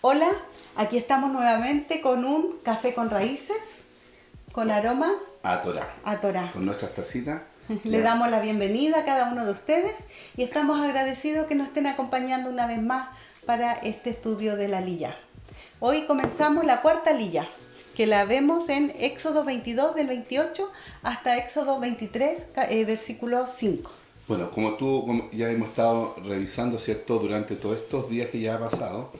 Hola, aquí estamos nuevamente con un café con raíces, con aroma A Torá. a Torá. Con nuestras tacitas. Le Ya. damos la bienvenida a cada uno de ustedes y estamos agradecidos que nos estén acompañando una vez más para este estudio de la lilla. Hoy comenzamos la cuarta lilla, que la vemos en Éxodo 22 del 28 hasta Éxodo 23, versículo 5. Bueno, como ya hemos estado revisando, ¿cierto? Durante todos estos días que ya ha pasado,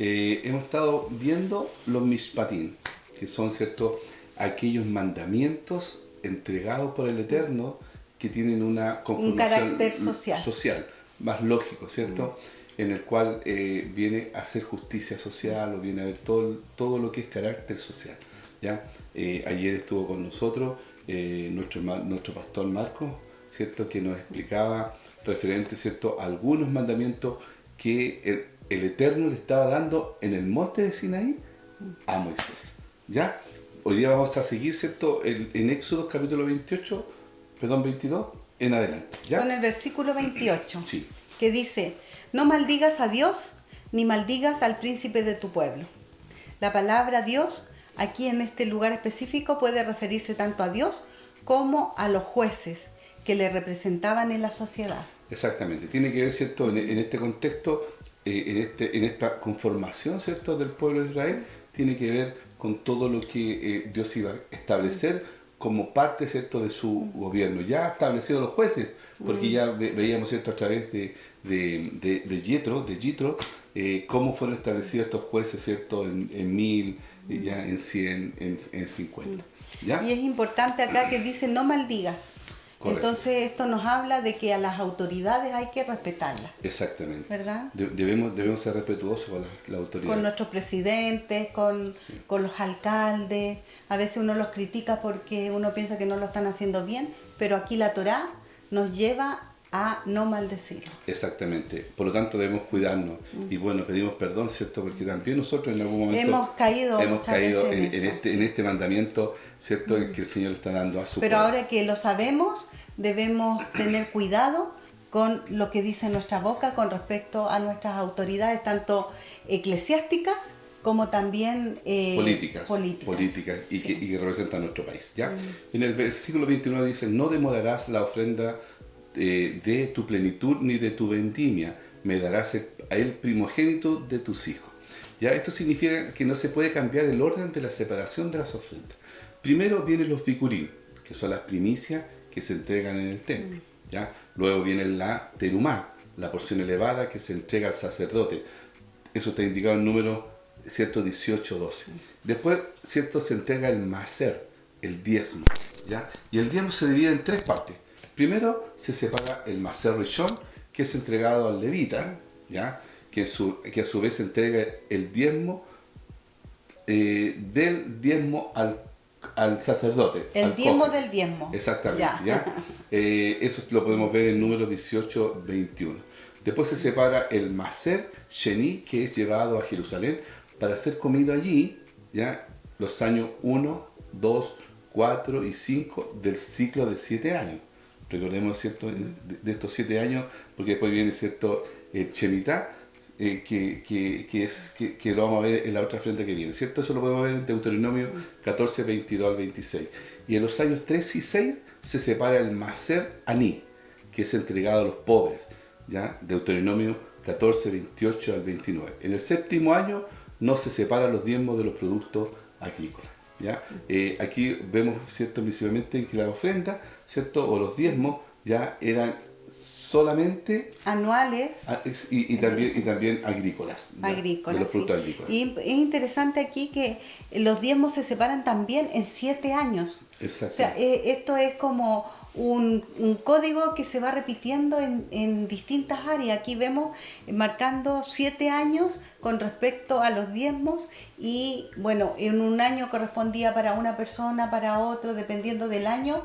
hemos estado viendo los mishpatim, que son, ¿cierto? Aquellos mandamientos entregados por el Eterno que tienen una conformación carácter social. más lógico, ¿cierto? En el cual viene a hacer justicia social o viene a ver todo lo que es carácter social, ¿ya? Ayer estuvo con nosotros nuestro pastor Marcos, ¿cierto? Que nos explicaba referente, ¿cierto? A algunos mandamientos que el Eterno le estaba dando en el monte de Sinaí a Moisés, ¿ya? Hoy día vamos a seguir, ¿cierto? En Éxodo capítulo 22 en adelante, ¿ya? Con el versículo 28, Sí. que dice: no maldigas a Dios, ni maldigas al príncipe de tu pueblo. La palabra Dios, aquí en este lugar específico, puede referirse tanto a Dios como a los jueces que le representaban en la sociedad. Exactamente, tiene que ver, ¿cierto? En este contexto, en esta conformación, ¿cierto? Del pueblo de Israel, tiene que ver con todo lo que Dios iba a establecer como parte, ¿cierto? De su gobierno. Ya ha establecido los jueces, porque ya veíamos, ¿cierto? A través de Yitro, cómo fueron establecidos estos jueces, ¿cierto? En 1000, ya en 100, en 50. ¿Ya? Y es importante acá que dice: no maldigas. Correcto. Entonces esto nos habla de que a las autoridades hay que respetarlas. Exactamente. ¿Verdad? Debemos ser respetuosos con la autoridad. Con nuestros presidentes, con los alcaldes. A veces uno los critica porque uno piensa que no lo están haciendo bien, pero aquí la Torá nos lleva a no maldecirlos. Exactamente. Por lo tanto, debemos cuidarnos. Y bueno, pedimos perdón, ¿cierto? Porque también nosotros en algún momento Hemos caído muchas veces en eso, en este mandamiento, ¿cierto? Que el Señor está dando a su Pero pueblo. ahora que lo sabemos, debemos tener cuidado con lo que dice nuestra boca con respecto a nuestras autoridades, tanto eclesiásticas como también políticas y, sí. que representan nuestro país, ¿ya? En el versículo 29 dice: no demorarás la ofrenda de tu plenitud ni de tu vendimia, me darás el primogénito de tus hijos. ¿Ya? Esto significa que no se puede cambiar el orden de la separación de las ofrendas. Primero vienen los bikurim, que son las primicias que se entregan en el templo, ¿ya? Luego viene la terumá, la porción elevada que se entrega al sacerdote. Eso está indicado en número, ¿cierto? 18-12. Después, ¿cierto? Se entrega el maser, el diezmo, ¿ya? Y el diezmo se divide en tres partes. Primero se separa el maser rishon, que es entregado al levita, ¿ya? Que a su vez entrega el diezmo del diezmo al sacerdote. El diezmo del diezmo. Exactamente, ¿ya? Eso lo podemos ver en número 18-21. Después se separa el maser sheni, que es llevado a Jerusalén para ser comido allí, ¿ya? Los años 1, 2, 4 y 5 del ciclo de 7 años. Recordemos, ¿cierto? De estos 7 años, porque después viene, ¿cierto? El Shemitah, que lo vamos a ver en la otra frente que viene, ¿cierto? Eso lo podemos ver en Deuteronomio 14, 22 al 26. Y en los años 3 y 6 se separa el Maser Aní, que es entregado a los pobres, ¿ya? Deuteronomio 14, 28 al 29. En el séptimo año no se separan los diezmos de los productos agrícolas, ¿ya? Aquí vemos, ¿cierto? Visiblemente que la ofrenda, ¿cierto? O los diezmos ya eran solamente anuales y también agrícolas, agrícolas, de los productos sí. agrícolas. Y es interesante aquí que los diezmos se separan también en 7 años. Exacto. O sea, esto es como un código que se va repitiendo en distintas áreas. Aquí vemos marcando 7 años con respecto a los diezmos y bueno, en un año correspondía para una persona, para otro, dependiendo del año,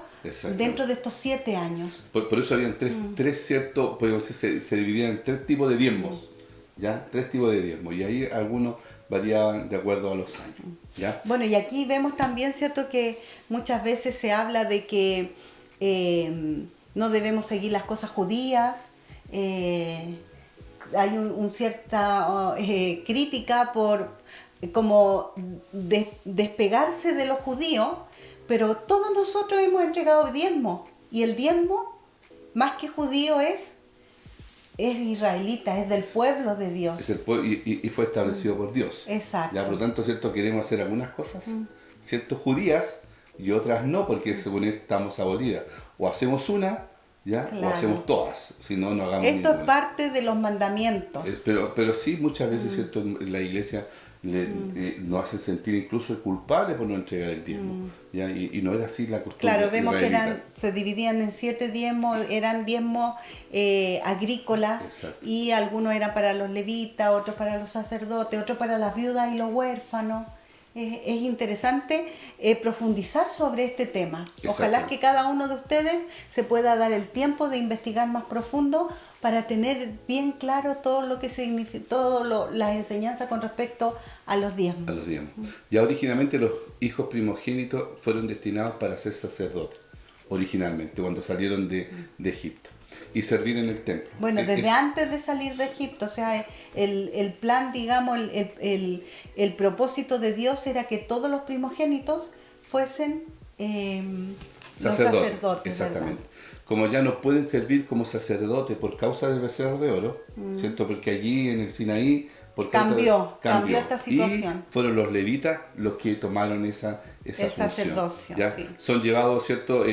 dentro de estos 7 años. Por eso habían tres ciertos, podemos decir, se dividían en 3 tipos de diezmos, ¿ya? 3 tipos de diezmos, y ahí algunos variaban de acuerdo a los años, ¿ya? Bueno, y aquí vemos también, ¿cierto?, que muchas veces se habla de que no debemos seguir las cosas judías, hay un cierta crítica por como despegarse de los judíos, pero todos nosotros hemos entregado diezmo, y el diezmo, más que judío, es israelita, es del pueblo de Dios. Es el y fue establecido por Dios. Exacto. Ya, por lo tanto, ¿cierto? Queremos hacer algunas cosas, ¿cierto? Judías, y otras no, porque según estamos abolidas. O hacemos una, ¿ya? Claro. O hacemos todas, si no, no hagamos Esto ninguna. es parte de los mandamientos. Pero sí, muchas veces, ¿cierto? En la iglesia nos hacen sentir incluso culpables por no entregar el diezmo. ¿Ya? Y no era así la costumbre. Claro, vemos israelita. que se dividían en 7 diezmos, eran diezmos agrícolas. Exacto. Y algunos eran para los levitas, otros para los sacerdotes, otros para las viudas y los huérfanos. Es interesante profundizar sobre este tema. Ojalá que cada uno de ustedes se pueda dar el tiempo de investigar más profundo para tener bien claro todo lo que significa, las enseñanzas con respecto a los diezmos. A los diezmos. Ya originalmente los hijos primogénitos fueron destinados para ser sacerdotes, originalmente, cuando salieron de Egipto, y servir en el templo. Bueno, desde antes de salir de Egipto, o sea, el plan, digamos, el propósito de Dios era que todos los primogénitos fuesen los sacerdotes. Exactamente. ¿Verdad? Como ya no pueden servir como sacerdotes por causa del becerro de oro, ¿cierto? Porque allí en el Sinaí cambió esta situación. Y fueron los levitas los que tomaron esa función. Sacerdocio, ¿ya? sí. Son llevados, ¿cierto?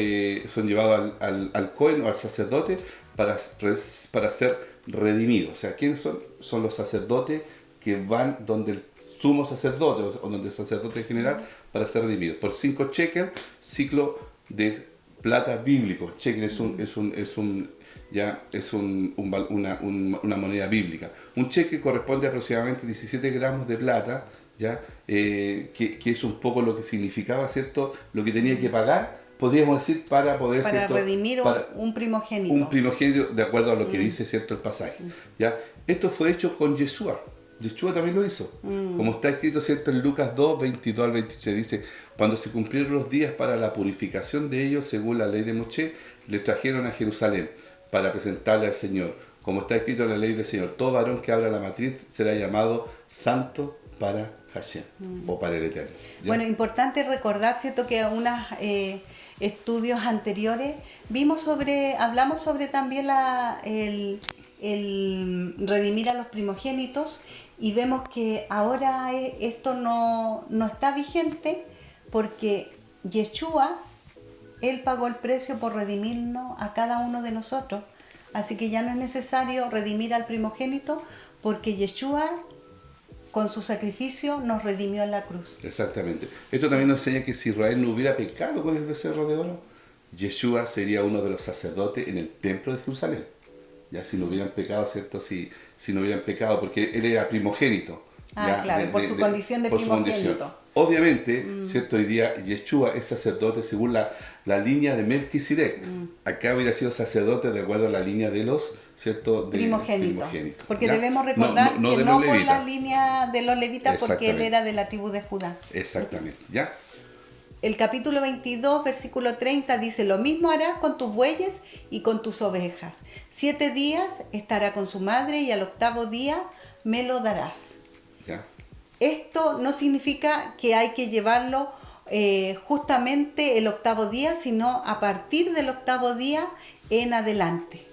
Son llevados al Cohen o al sacerdote para ser redimidos. O sea, ¿quiénes son? Son los sacerdotes que van donde el sumo sacerdote o donde el sacerdote general para ser redimidos. Por 5 shekels, ciclo de plata bíblico. Shekel es una moneda bíblica. Un cheque corresponde a aproximadamente 17 gramos de plata, ¿ya? Que es un poco lo que significaba, ¿cierto? Lo que tenía que pagar, podríamos decir, para poder, ¿cierto? Redimir un primogénito. Un primogénito, de acuerdo a lo que dice, ¿cierto? El pasaje. ¿Ya? Esto fue hecho con Yeshua. Yeshua también lo hizo. Como está escrito, ¿cierto? En Lucas 2, 22 al 23, dice: cuando se cumplieron los días para la purificación de ellos, según la ley de Moshe, le trajeron a Jerusalén para presentarle al Señor. Como está escrito en la ley del Señor, todo varón que abra la matriz será llamado santo para Hashem, o para el Eterno. ¿Ya? Bueno, importante recordar, ¿cierto?, que unos estudios anteriores hablamos sobre también el redimir a los primogénitos, y vemos que ahora esto no está vigente, porque Yeshua, Él pagó el precio por redimirnos a cada uno de nosotros. Así que ya no es necesario redimir al primogénito, porque Yeshua, con su sacrificio, nos redimió en la cruz. Exactamente. Esto también nos enseña que si Israel no hubiera pecado con el becerro de oro, Yeshua sería uno de los sacerdotes en el templo de Jerusalén. Ya, si no hubieran pecado, ¿cierto? Si no hubieran pecado, porque él era primogénito. Claro, por su condición de primogénito. Obviamente, ¿cierto? Hoy día Yeshua es sacerdote según la línea de Melquisedec. Acá hubiera sido sacerdote de acuerdo a la línea de los, ¿cierto? Primogénitos. Porque ¿ya? debemos recordar que no por levitas. la línea de los levitas, porque él era de la tribu de Judá. Exactamente, ¿ya? El capítulo 22, versículo 30 dice: lo mismo harás con tus bueyes y con tus ovejas. 7 días estará con su madre, y al 8º día me lo darás. ¿Ya? Esto no significa que hay que llevarlo justamente el 8º día, sino a partir del 8º día en adelante.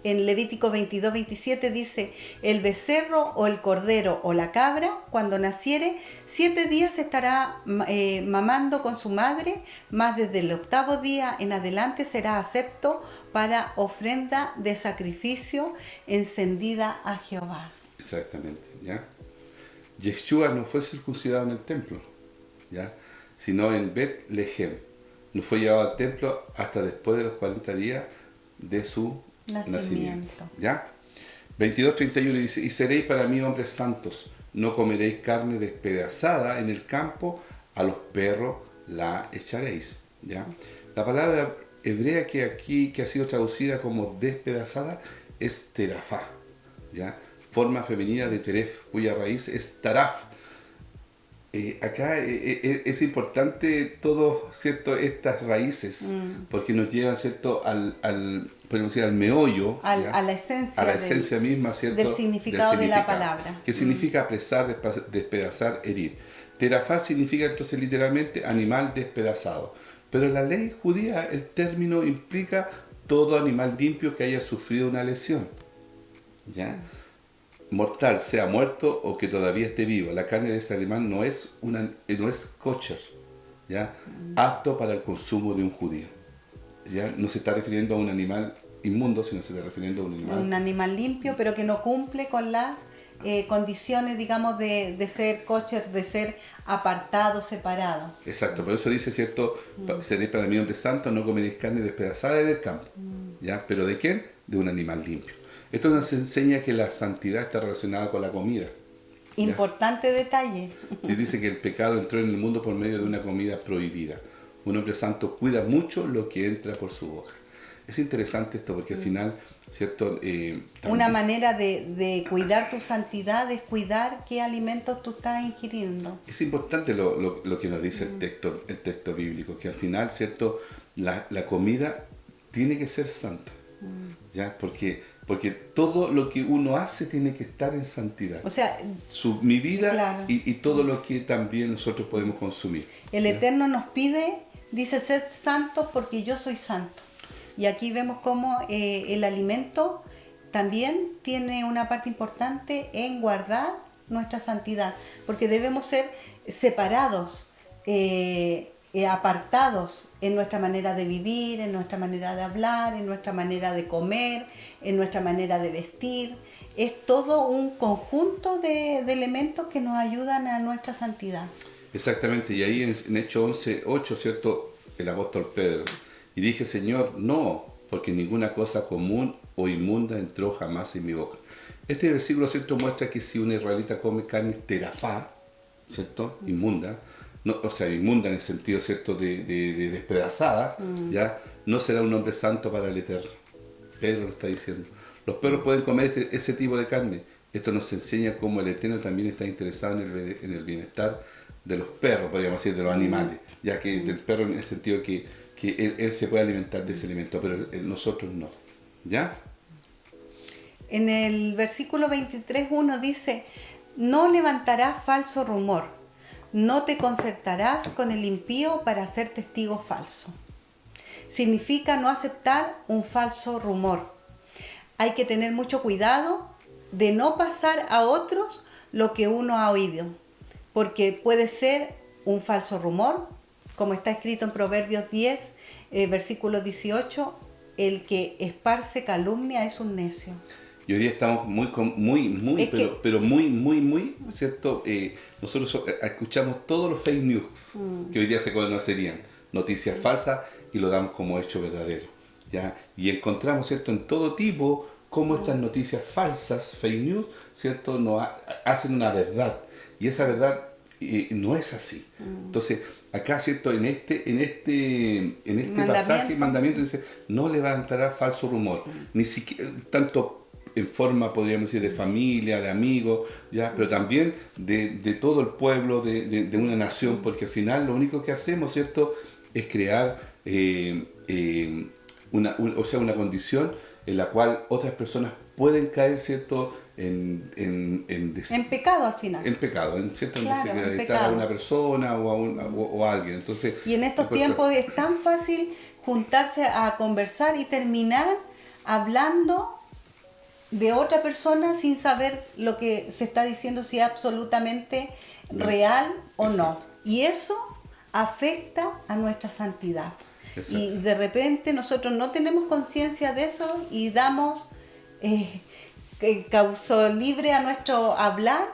En Levítico 22, 27 dice: el becerro o el cordero o la cabra, cuando naciere, 7 días estará mamando con su madre, mas desde el 8º día en adelante será acepto para ofrenda de sacrificio encendida a Jehová. Exactamente, ¿ya? Yeshua no fue circuncidado en el templo, ¿ya? Sino en Bet-Lehem. No fue llevado al templo hasta después de los 40 días de su nacimiento. ¿Ya? 22:31 dice: y seréis para mí hombres santos, no comeréis carne despedazada en el campo, a los perros la echaréis. ¿Ya? La palabra hebrea que aquí que ha sido traducida como despedazada es terafá, ¿ya? Forma femenina de teref, cuya raíz es taraf. Acá es importante todo, ¿cierto? Estas raíces, porque nos llevan, ¿cierto? Podemos decir, al meollo, ¿ya? A la esencia, a la esencia misma, ¿cierto? del significado de la palabra. Que significa apresar, despedazar, herir. Terafá significa entonces literalmente animal despedazado. Pero en la ley judía el término implica todo animal limpio que haya sufrido una lesión, ¿ya? Mortal, sea muerto o que todavía esté vivo. La carne de este animal no es kosher, ¿ya? Apto para el consumo de un judío. ¿Ya? No se está refiriendo a un animal inmundo, sino se está refiriendo a un animal limpio, pero que no cumple con las condiciones, digamos, de ser kosher, de ser apartado, separado. Exacto, por eso dice, ¿cierto? Seréis para mí hombres santos, no comeréis carne despedazada en el campo. ¿Ya? ¿Pero de quién? De un animal limpio. Esto nos enseña que la santidad está relacionada con la comida. Importante detalle. Se dice que el pecado entró en el mundo por medio de una comida prohibida. Un hombre santo cuida mucho lo que entra por su boca. Es interesante esto porque al final, ¿cierto? Una manera de cuidar tu santidad es cuidar qué alimentos tú estás ingiriendo. Es importante lo que nos dice el texto bíblico, que al final, ¿cierto? La comida tiene que ser santa. ¿Ya? Porque todo lo que uno hace tiene que estar en santidad. O sea, mi vida, claro. y todo lo que también nosotros podemos consumir. El ¿ya? Eterno nos pide, dice, sed santos porque yo soy santo. Y aquí vemos cómo el alimento también tiene una parte importante en guardar nuestra santidad, porque debemos ser separados, apartados en nuestra manera de vivir, en nuestra manera de hablar, en nuestra manera de comer, en nuestra manera de vestir. Es todo un conjunto de elementos que nos ayudan a nuestra santidad. Exactamente, y ahí en Hechos 11:8, ¿cierto? El apóstol Pedro. Y dije, Señor, no, porque ninguna cosa común o inmunda entró jamás en mi boca. Este versículo, ¿cierto? Muestra que si un israelita come carne terafá, ¿cierto? Inmunda, no, o sea, inmunda en el sentido, ¿cierto? De despedazada, ¿ya? No será un hombre santo para el Eterno. Pedro lo está diciendo. Los perros pueden comer ese tipo de carne. Esto nos enseña cómo el Eterno también está interesado en el bienestar de los perros, podríamos decir, de los animales, ya que del perro en el sentido que él se puede alimentar de ese alimento, pero nosotros no. ¿Ya? En el versículo 23:1 dice, no levantarás falso rumor, no te concertarás con el impío para ser testigo falso. Significa no aceptar un falso rumor. Hay que tener mucho cuidado de no pasar a otros lo que uno ha oído, porque puede ser un falso rumor, como está escrito en Proverbios 10, versículo 18, el que esparce calumnia es un necio. Y hoy día estamos muy, ¿cierto? Nosotros escuchamos todos los fake news que hoy día se conocerían, noticias falsas, y lo damos como hecho verdadero, ¿ya? Y encontramos, ¿cierto? En todo tipo, cómo estas noticias falsas, fake news, ¿cierto? Nos hacen una verdad, y esa verdad no es así. Entonces, acá, ¿cierto? En este pasaje, mandamiento dice, no levantará falso rumor, ni siquiera tanto en forma, podríamos decir, de familia, de amigos, ¿ya? Pero también de todo el pueblo, de una nación, porque al final lo único que hacemos, ¿cierto?, es crear una condición en la cual otras personas pueden caer, ¿cierto?, en pecado al final. En pecado, ¿cierto? Claro, en en desacreditar a una persona o a alguien. Entonces, y en estos tiempos es tan fácil juntarse a conversar y terminar hablando de otra persona sin saber lo que se está diciendo, si es absolutamente real o no. Y eso afecta a nuestra santidad. Exacto. Y de repente nosotros no tenemos conciencia de eso y damos causa libre a nuestro hablar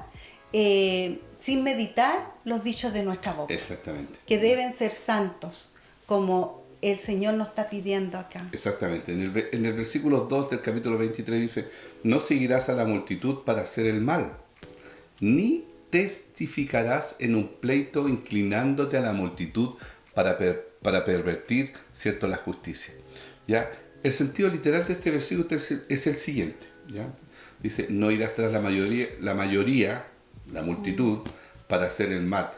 sin meditar los dichos de nuestra boca. Exactamente. Que deben ser santos, como el Señor nos está pidiendo acá. Exactamente. En el versículo 2 del capítulo 23 dice, no seguirás a la multitud para hacer el mal, ni testificarás en un pleito inclinándote a la multitud para pervertir, ¿cierto?, la justicia. ¿Ya? El sentido literal de este versículo es el siguiente. ¿Ya? Dice, no irás tras la multitud, para hacer el mal.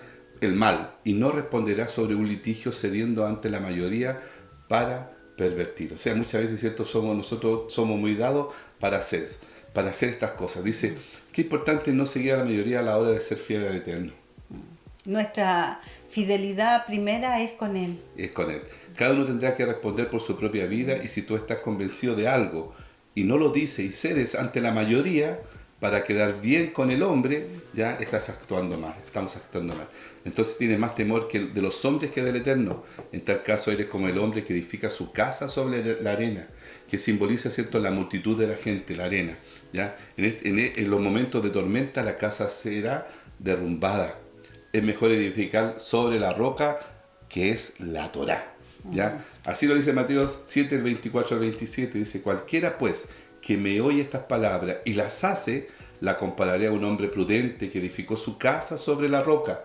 el mal y no responderá sobre un litigio cediendo ante la mayoría para pervertir. O sea, muchas veces, ¿cierto? Nosotros somos muy dados para hacer eso, para hacer estas cosas. Dice, qué importante no seguir a la mayoría a la hora de ser fiel al Eterno. Nuestra fidelidad primera es con Él. Es con Él. Cada uno tendrá que responder por su propia vida y si tú estás convencido de algo y no lo dices y cedes ante la mayoría para quedar bien con el hombre, ya estás actuando mal, estamos actuando mal. Entonces tienes más temor de los hombres que del Eterno. En tal caso eres como el hombre que edifica su casa sobre la arena, que simboliza, ¿cierto?, la multitud de la gente, la arena. ¿Ya? En los momentos de tormenta la casa será derrumbada. Es mejor edificar sobre la roca que es la Torá. ¿Ya? Así lo dice Mateo 7, el 24 al 27. Dice, cualquiera pues que me oye estas palabras y las hace, la compararé a un hombre prudente que edificó su casa sobre la roca.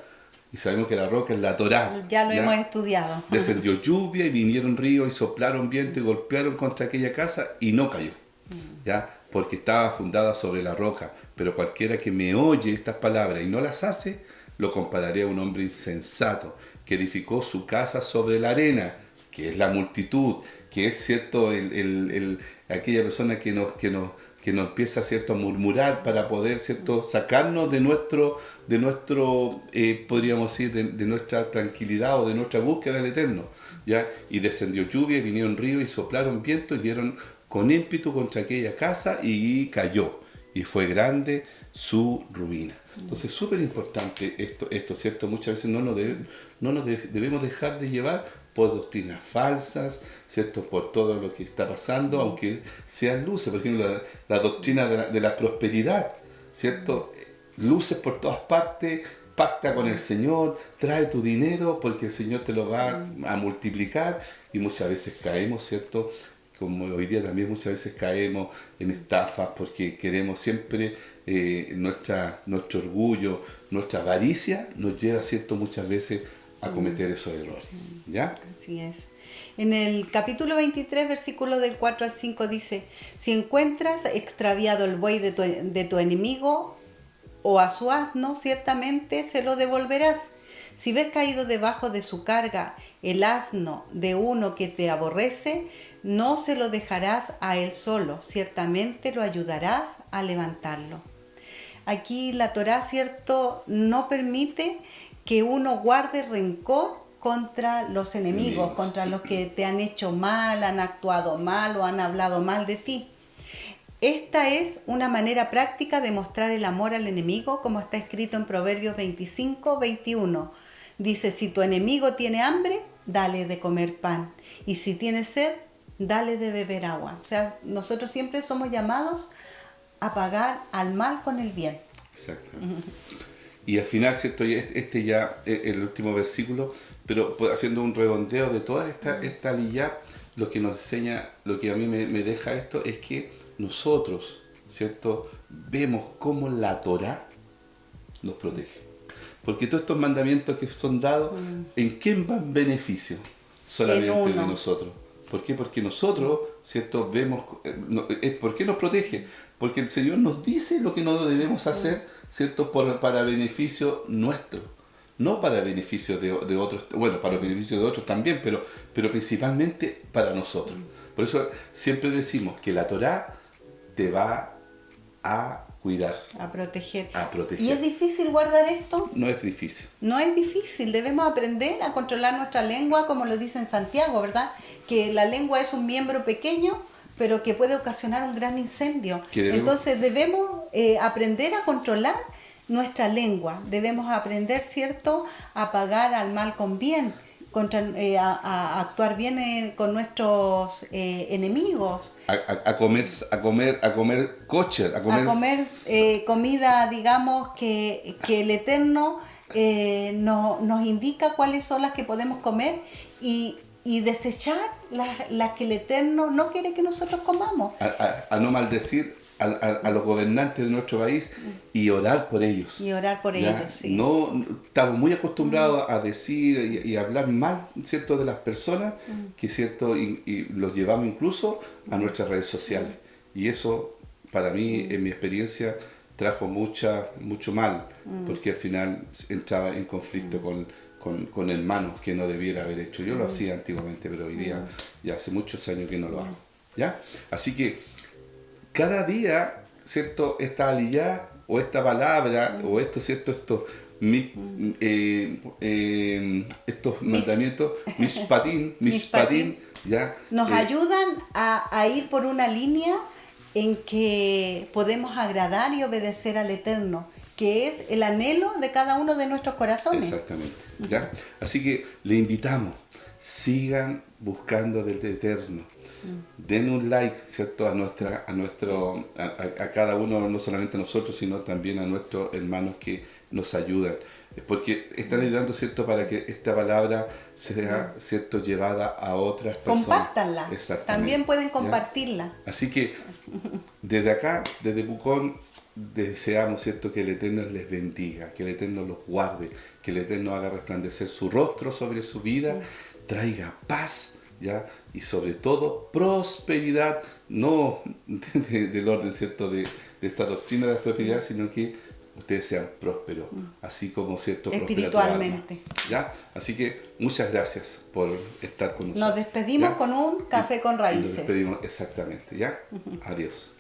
Y sabemos que la roca es la Torá. Ya lo hemos estudiado. Descendió lluvia y vinieron ríos y soplaron viento y golpearon contra aquella casa y no cayó. ¿Ya? Porque estaba fundada sobre la roca. Pero cualquiera que me oye estas palabras y no las hace, lo compararé a un hombre insensato que edificó su casa sobre la arena, que es la multitud, que es, ¿cierto?, aquella persona que nos empieza, ¿cierto?, a murmurar para poder, ¿cierto?, sacarnos de nuestro podríamos decir, de nuestra tranquilidad o de nuestra búsqueda del Eterno. ¿Ya? Y descendió lluvia y vinieron ríos y soplaron viento y dieron con ímpetu contra aquella casa y cayó. Y fue grande su ruina. Entonces, súper importante esto, ¿cierto? Muchas veces no nos debemos dejar de llevar por doctrinas falsas, ¿cierto? Por todo lo que está pasando, aunque sean luces. Por ejemplo, la doctrina de la prosperidad, ¿cierto? Luces por todas partes, pacta con el Señor, trae tu dinero porque el Señor te lo va a multiplicar. Y muchas veces caemos, ¿cierto?, como hoy día también muchas veces caemos en estafas porque queremos siempre, nuestro orgullo, nuestra avaricia nos lleva, ¿cierto?, muchas veces a cometer esos errores. ¿Ya? Así es. En el capítulo 23, versículo del 4 al 5 dice, si encuentras extraviado el buey de tu enemigo o a su asno, ciertamente se lo devolverás. Si ves caído debajo de su carga el asno de uno que te aborrece, no se lo dejarás a él solo, ciertamente lo ayudarás a levantarlo. Aquí la Torá, ¿cierto?, no permite que uno guarde rencor contra los enemigos, contra los que te han hecho mal, han actuado mal o han hablado mal de ti. Esta es una manera práctica de mostrar el amor al enemigo, como está escrito en Proverbios 25, 21. Dice, si tu enemigo tiene hambre, dale de comer pan. Y si tiene sed, dale de beber agua. O sea, nosotros siempre somos llamados a pagar al mal con el bien. Exacto. Y al final, ¿cierto? Este ya es el último versículo, pero haciendo un redondeo de toda esta liyá, lo que nos enseña, lo que a mí me deja esto es que nosotros, ¿cierto?, vemos cómo la Torá nos protege. Porque todos estos mandamientos que son dados, ¿en quién va en beneficio? Solamente de nosotros. ¿Por qué? Porque nosotros, ¿cierto?, vemos, ¿por qué nos protege? Porque el Señor nos dice lo que no debemos hacer, ¿cierto?, para beneficio nuestro. No para beneficio de otros, bueno, para beneficio de otros también, pero principalmente para nosotros. Por eso siempre decimos que la Torá te va a cuidar. A proteger. A proteger. ¿Y es difícil guardar esto? No es difícil. No es difícil. Debemos aprender a controlar nuestra lengua, como lo dice en Santiago, ¿verdad? Que la lengua es un miembro pequeño, pero que puede ocasionar un gran incendio. Entonces debemos aprender a controlar nuestra lengua. Debemos aprender, ¿cierto?, a pagar al mal con bien, a actuar bien con nuestros enemigos. A comer kosher, a comer comida, digamos, que el Eterno nos indica cuáles son las que podemos comer y desechar las que el Eterno no quiere que nosotros comamos. A no maldecir a los gobernantes de nuestro país y orar por ellos. Y orar por ellos, sí. No, estamos muy acostumbrados a decir y hablar mal, ¿cierto?, de las personas, que, ¿cierto?, y los llevamos incluso a nuestras redes sociales. Y eso, para mí, en mi experiencia, trajo mucho mal, porque al final entraba en conflicto con hermanos que no debiera haber hecho. Yo lo hacía antiguamente, pero hoy día ya hace muchos años que no lo hago. ¿Ya? Así que cada día, ¿cierto? Esta aliyá o esta palabra o esto, ¿cierto? Estos mandamientos, mishpatim, ¿ya? Nos ayudan a ir por una línea en que podemos agradar y obedecer al Eterno, que es el anhelo de cada uno de nuestros corazones. Exactamente, ¿ya? Así que le invitamos, sigan buscando del Eterno. Den un like, ¿cierto? A cada uno, no solamente a nosotros, sino también a nuestros hermanos que nos ayudan. Porque están ayudando, ¿cierto? Para que esta palabra sea, ¿cierto? Llevada a otras personas. Compártanla. También pueden compartirla. ¿Ya? Así que desde acá, desde Pucón, deseamos, ¿cierto? Que el Eterno les bendiga, que el Eterno los guarde, que el Eterno haga resplandecer su rostro sobre su vida, traiga paz, ¿ya? Y sobre todo prosperidad, no del orden, ¿cierto? De esta doctrina de la prosperidad, sino que ustedes sean prósperos, así como, ¿cierto? Espiritualmente. ¿Ya? Así que muchas gracias por estar con nosotros. Nos despedimos, ¿ya? Con un café con raíces. Nos despedimos exactamente, ¿ya? Adiós.